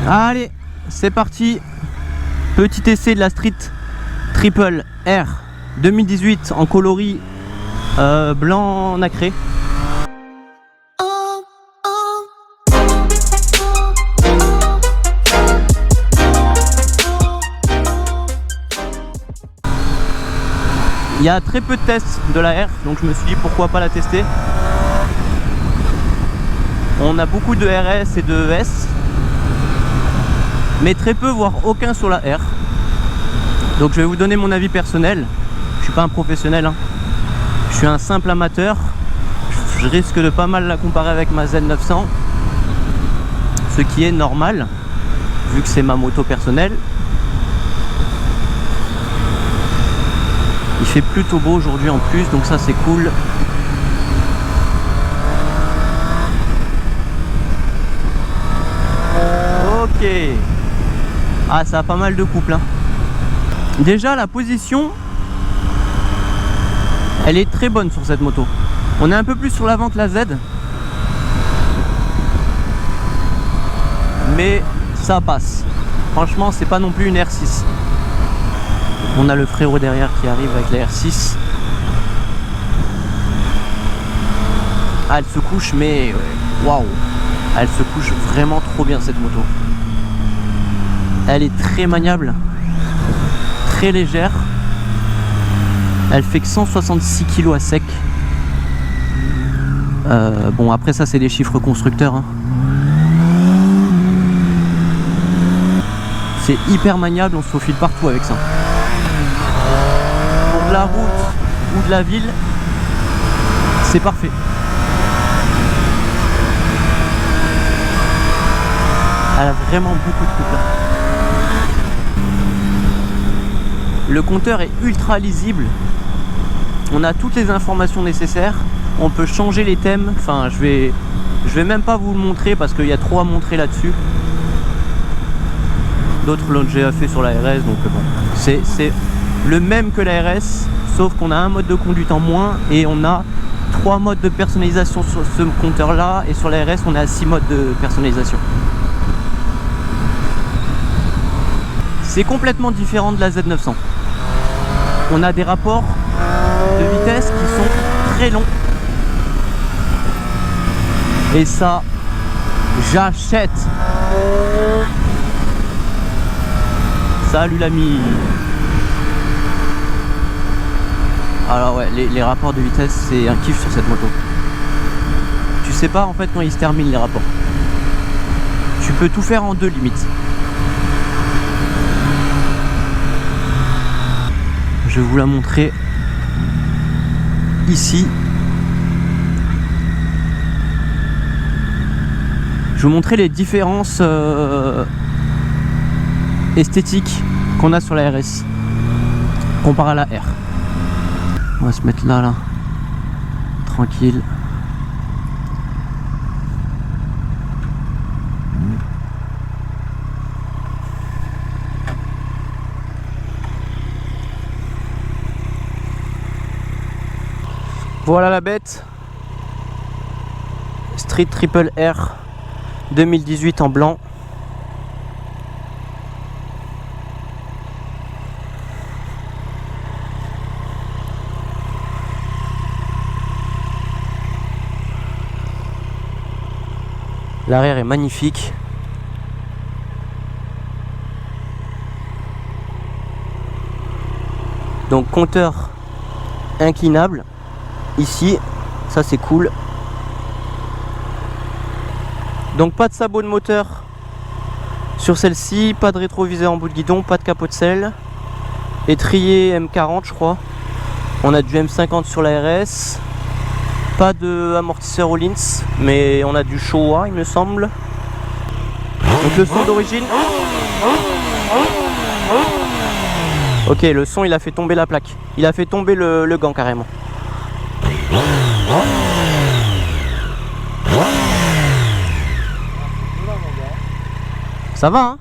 Allez, c'est parti. Petit essai de la Street Triple R 2018 en coloris blanc nacré. Il y a très peu de tests de la R, donc je me suis dit pourquoi pas la tester. On a beaucoup de RS et de S, mais très peu, voire aucun sur la R. Donc je vais vous donner mon avis personnel. Je suis pas un professionnel, hein. Je suis un simple amateur. Je risque de pas mal la comparer avec ma Z900, ce qui est normal vu que c'est ma moto personnelle. Il fait plutôt beau aujourd'hui en plus, donc ça c'est cool. Ok. Ah, ça a pas mal de couple, hein. Déjà la position, elle est très bonne sur cette moto. On est un peu plus sur l'avant que la Z, mais ça passe. Franchement, c'est pas non plus une R6. On a le frérot derrière qui arrive avec la R6. Ah, elle se couche, mais waouh, elle se couche vraiment trop bien cette moto. Elle est très maniable, très légère. Elle fait que 166 kg à sec. Bon, après ça c'est des chiffres constructeurs, hein. C'est hyper maniable, on se faufile partout avec ça. Pour de la route ou de la ville, c'est parfait. Elle a vraiment beaucoup de couple. Le compteur est ultra lisible. On a toutes les informations nécessaires. On peut changer les thèmes. Enfin, je vais même pas vous le montrer parce qu'il y a trop à montrer là-dessus. D'autres l'ont déjà fait sur la RS, donc bon, c'est le même que la RS, sauf qu'on a un mode de conduite en moins et on a 3 modes de personnalisation sur ce compteur là, et sur la RS on est à 6 modes de personnalisation. C'est complètement différent de la Z900. On a des rapports de vitesse qui sont très longs, et ça, j'achète. Salut l'ami. Alors ouais, les rapports de vitesse, c'est un kiff sur cette moto. Tu sais pas en fait quand ils se terminent les rapports. Tu peux tout faire en 2 limites. Je vais vous la montrer ici. Je vais vous montrer les différences esthétiques qu'on a sur la RS comparé à la R. On va se mettre là, tranquille. Voilà la bête. Street Triple R 2018 en blanc. L'arrière est magnifique. Donc compteur inclinable ici, ça c'est cool. Donc pas de sabot de moteur sur celle-ci, pas de rétroviseur en bout de guidon, pas de capot de selle. Étrier M40 je crois. On a du M50 sur la RS. Pas de amortisseur Öhlins, mais on a du Showa il me semble. Donc le son d'origine. Ok, le son il a fait tomber la plaque. Il a fait tomber le gant carrément. Ça va hein?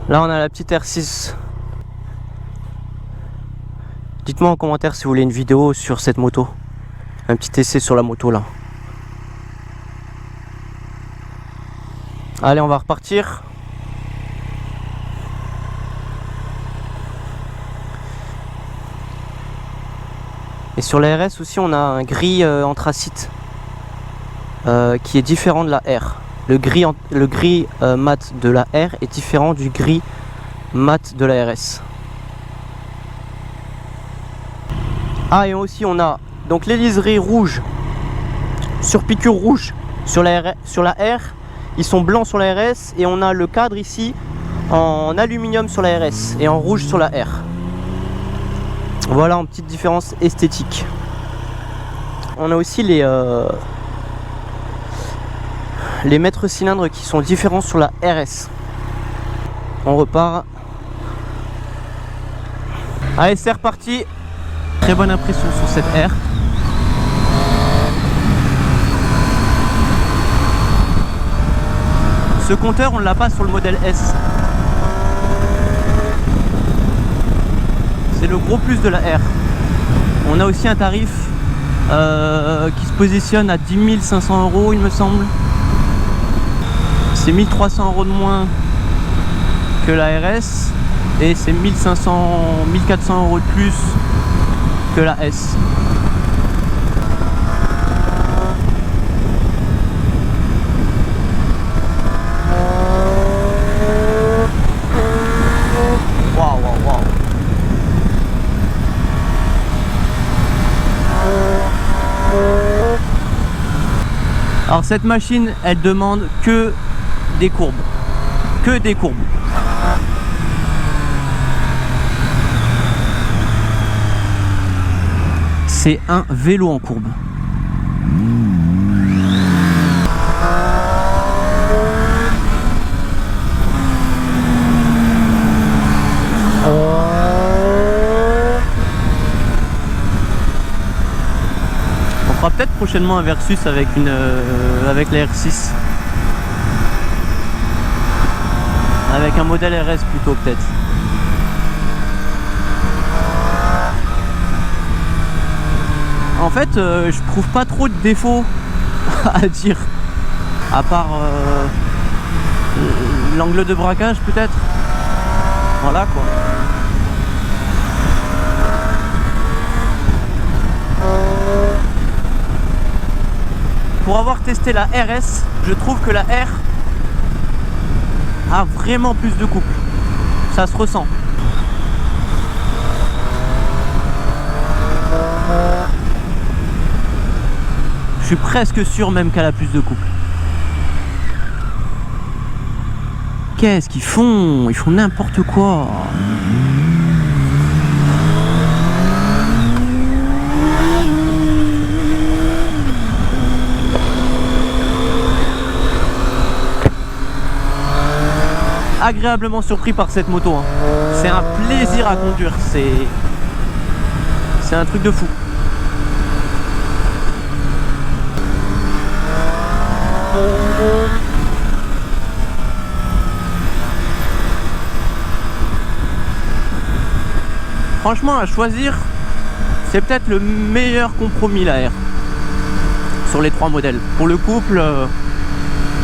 Là on a la petite R6 Dites-moi en commentaire si vous voulez une vidéo sur cette moto. Un petit essai sur la moto là. Allez, on va repartir. Et sur la RS aussi, on a un gris anthracite qui est différent de la R. Le gris mat de la R est différent du gris mat de la RS. Ah, et aussi on a donc les liserés rouges sur piqûre rouge sur la R, ils sont blancs sur la RS, et on a le cadre ici en aluminium sur la RS et en rouge sur la R. Voilà, une petite différence esthétique. On a aussi les mètres cylindres qui sont différents sur la RS. On repart. Allez, c'est reparti. Très bonne impression sur cette R. Ce compteur, on ne l'a pas sur le modèle S. C'est le gros plus de la R. On a aussi un tarif qui se positionne à 10 500 €, il me semble. C'est 1300 € de moins que la RS, et c'est 1500, 1400 € de plus que la S. Waouh. Alors cette machine, elle demande que des courbes. Que des courbes. C'est un vélo en courbe. On fera peut-être prochainement un versus avec la R6. Avec un modèle RS plutôt, peut-être. En fait, je trouve pas trop de défauts à dire, à part l'angle de braquage peut-être. Voilà quoi. Pour avoir testé la RS, je trouve que la R a vraiment plus de couple. Ça se ressent. Je suis presque sûr même qu'elle a plus de couple. Qu'est-ce qu'ils font? Ils font n'importe quoi. Agréablement surpris par cette moto, hein. C'est un plaisir à conduire, c'est un truc de fou. Franchement, à choisir, c'est peut-être le meilleur compromis la R sur les trois modèles. Pour le couple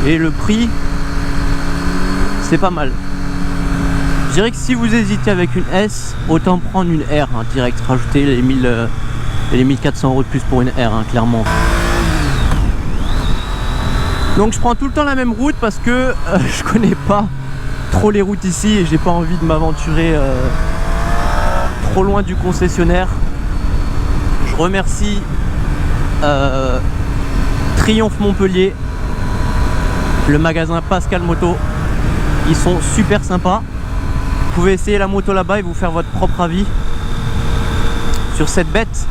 et le prix, c'est pas mal. Je dirais que si vous hésitez avec une S, autant prendre une R, hein, direct, rajouter les 1400 € de plus pour une R, hein, clairement. Donc je prends tout le temps la même route parce que je connais pas trop les routes ici et j'ai pas envie de m'aventurer trop loin du concessionnaire. Je remercie Triomphe Montpellier, le magasin Pascal Moto. Ils sont super sympas. Vous pouvez essayer la moto là-bas et vous faire votre propre avis sur cette bête.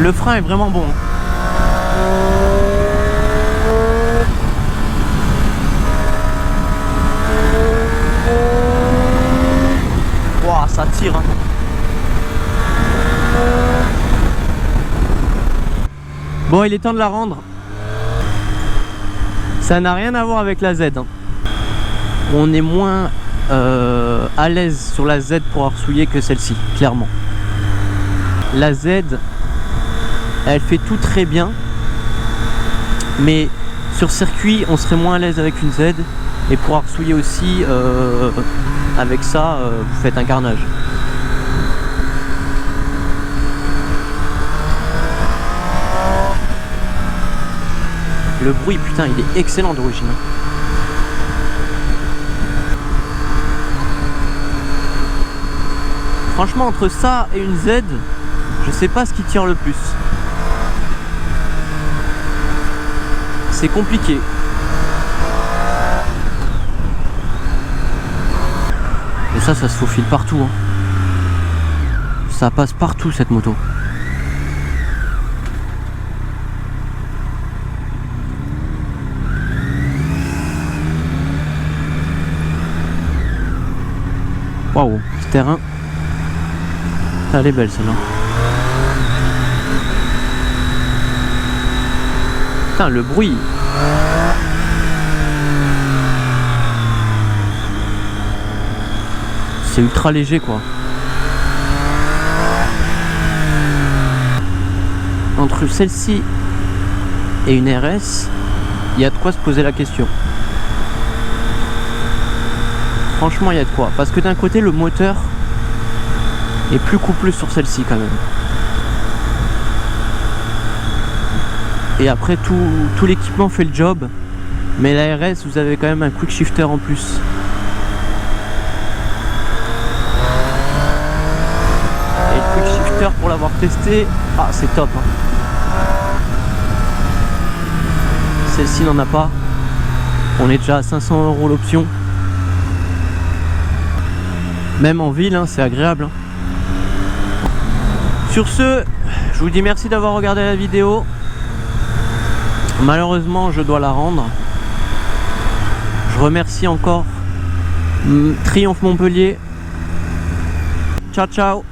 Le frein est vraiment bon. Wow, ça tire, hein. Bon, il est temps de la rendre. Ça n'a rien à voir avec la Z, hein. on est moins à l'aise sur la Z pour arsouiller que celle-ci, clairement. La Z, elle fait tout très bien, mais sur circuit, on serait moins à l'aise avec une Z, et pour arsouiller aussi, avec ça, vous faites un carnage. Le bruit, putain, il est excellent d'origine. Franchement, entre ça et une Z, je sais pas ce qui tire le plus. C'est compliqué. Et ça se faufile partout. Hein. Ça passe partout cette moto. Waouh, ce terrain. Elle est belle celle-là. Putain, le bruit. C'est ultra léger quoi. Entre celle-ci et une RS, il y a de quoi se poser la question. Franchement, il y a de quoi. Parce que d'un côté, le moteur est plus couplé sur celle-ci quand même. Et après, tout l'équipement fait le job. Mais la RS, vous avez quand même un quick shifter en plus. Et le quick shifter, pour l'avoir testé, ah, c'est top. Hein. Celle-ci n'en a pas. On est déjà à 500 € l'option. Même en ville, hein, c'est agréable. Hein. Sur ce, je vous dis merci d'avoir regardé la vidéo. Malheureusement, je dois la rendre. Je remercie encore Triomphe Montpellier. Ciao, ciao.